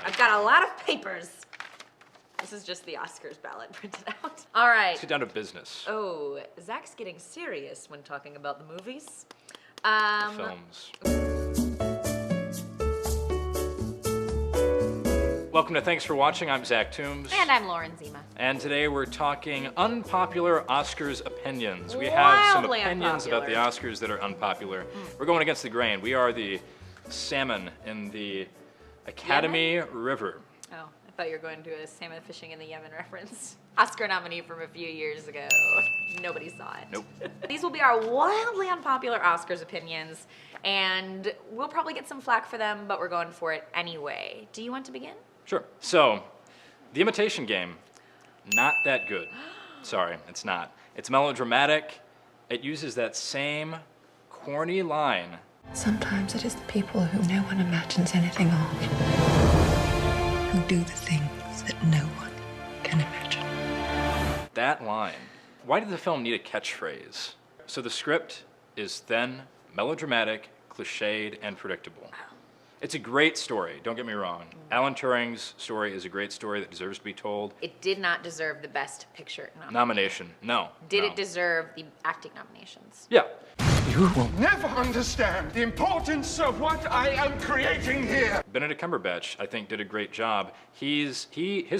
I've got a lot of papers. This is just the Oscars ballot printed out. All right. Let's get down to business. Oh, Zach's getting serious when talking about the movies. Films. Welcome to Thanks for Watching. I'm Zach Toombs. And I'm Lauren Zima. And today we're talking unpopular Oscars opinions. We have some Wildly opinions about the unpopular. Oscars that are unpopular. We're going against the grain. We are the salmon in the Academy River. Oh, I thought you were going to a salmon fishing in the Yemen reference. Oscar nominee from a few years ago. Nobody saw it. Nope. These will be our wildly unpopular Oscars opinions, and we'll probably get some flack for them, but we're going for it anyway. Do you want to begin? Sure. So, The Imitation Game, not that good. Sorry, it's not. It's melodramatic. It uses that same corny line. Sometimes it is the people who no one imagines anything of who do the things that no one can imagine. That line. Why did the film need a catchphrase? So the script is thin, melodramatic, cliched, and predictable. It's a great story, don't get me wrong. Alan Turing's story is a great story that deserves to be told. It did not deserve the Best Picture Nomination, no. Did no. it deserve the acting nominations? Yeah. You will never understand the importance of what I am creating here. Benedict Cumberbatch, I think, did a great job. His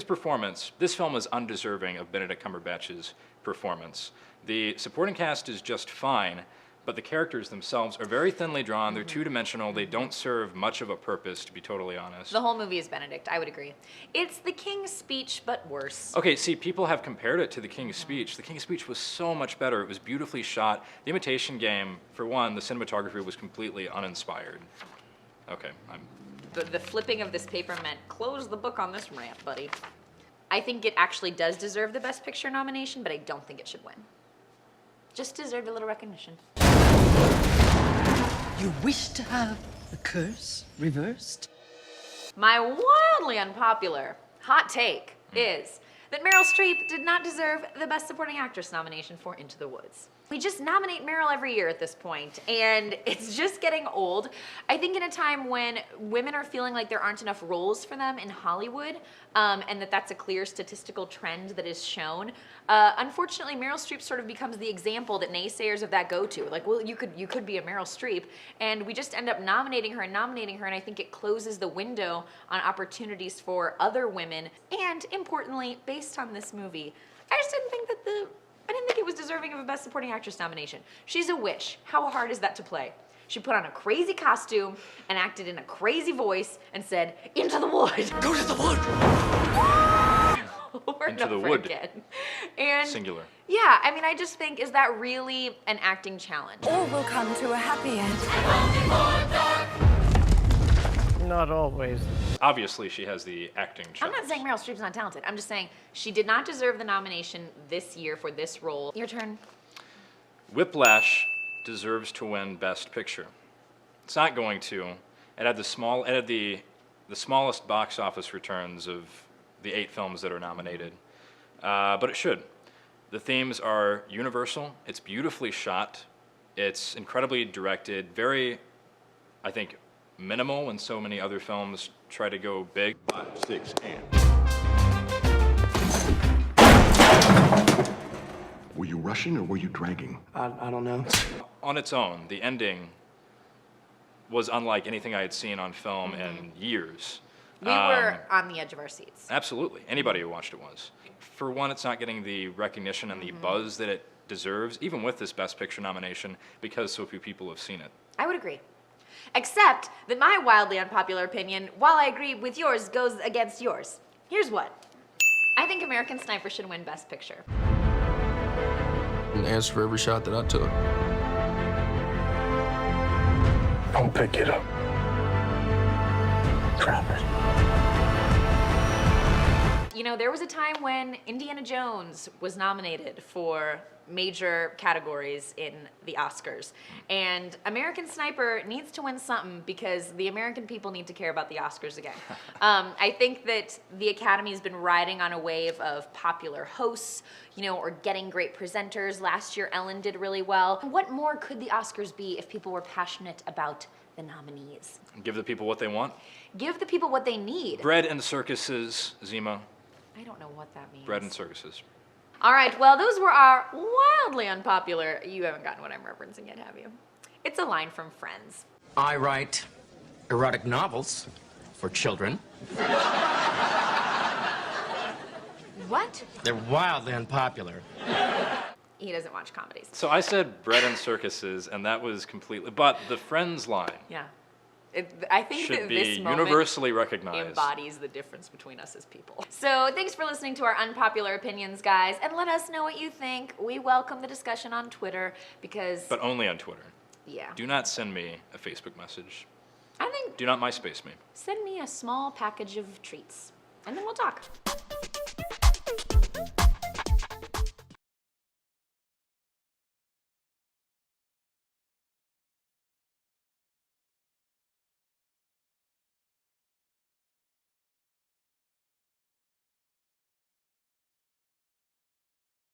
performance, this film is undeserving of Benedict Cumberbatch's performance. The supporting cast is just fine, but the characters themselves are very thinly drawn. They're two-dimensional. They don't serve much of a purpose, to be totally honest. The whole movie is Benedict, I would agree. It's the King's Speech, but worse. Okay, see, people have compared it to The King's Speech. The King's Speech was so much better. It was beautifully shot. The Imitation Game, for one, the cinematography was completely uninspired. Okay, The flipping of this paper meant close the book on this rant, buddy. I think it actually does deserve the Best Picture nomination, but I don't think it should win. Just deserved a little recognition. You wish to have the curse reversed? My wildly unpopular hot take is that Meryl Streep did not deserve the Best Supporting Actress nomination for Into the Woods. We just nominate Meryl every year at this point, and it's just getting old. I think in a time when women are feeling like there aren't enough roles for them in Hollywood, and that's a clear statistical trend that is shown, unfortunately Meryl Streep sort of becomes the example that naysayers of that go to. Like, well, you could be a Meryl Streep, and we just end up nominating her, and I think it closes the window on opportunities for other women. And importantly, based on this movie, I just didn't think it was deserving of a Best Supporting Actress nomination. She's a witch. How hard is that to play? She put on a crazy costume and acted in a crazy voice and said, "Into the wood." Go to the wood! Over and Into the over wood. again. And singular. yeah, I mean, I just think, is that really an acting challenge? All will come to a happy end. Not always. Obviously, she has the acting chops. I'm not saying Meryl Streep's not talented. I'm just saying she did not deserve the nomination this year for this role. Your turn. Whiplash deserves to win Best Picture. It's not going to. It had the smallest box office returns of the 8 films that are nominated, but it should. The themes are universal. It's beautifully shot. It's incredibly directed. Very, I think, minimal when so many other films try to go big. 5, 6, and. Were you rushing or were you dragging? I don't know. On its own, the ending was unlike anything I had seen on film in years. We were on the edge of our seats. Absolutely. Anybody who watched it was. For one, it's not getting the recognition and the buzz that it deserves, even with this Best Picture nomination, because so few people have seen it. I would agree. Except that my wildly unpopular opinion, while I agree with yours, goes against yours. Here's what. I think American Sniper should win Best Picture. And answer for every shot that I took. Don't pick it up. Drop it. You know, there was a time when Indiana Jones was nominated for major categories in the Oscars. And American Sniper needs to win something because the American people need to care about the Oscars again. I think that the Academy has been riding on a wave of popular hosts, you know, or getting great presenters. Last year, Ellen did really well. What more could the Oscars be if people were passionate about the nominees. Give the people what they want. Give the people what they need. Bread and circuses, Zima. I don't know what that means. Bread and circuses. All right, well, those were our wildly unpopular. You haven't gotten what I'm referencing yet, have you? It's a line from Friends. I write erotic novels for children. What? They're wildly unpopular. He doesn't watch comedies. So I said bread and circuses, and that was completely. But the Friends line Yeah. I think should that be this moment universally recognized. embodies the difference between us as people. So thanks for listening to our unpopular opinions, guys, and let us know what you think. We welcome the discussion on Twitter because, But only on Twitter. yeah, Do not send me a Facebook message. I think Do not MySpace me. send me a small package of treats, and then we'll talk.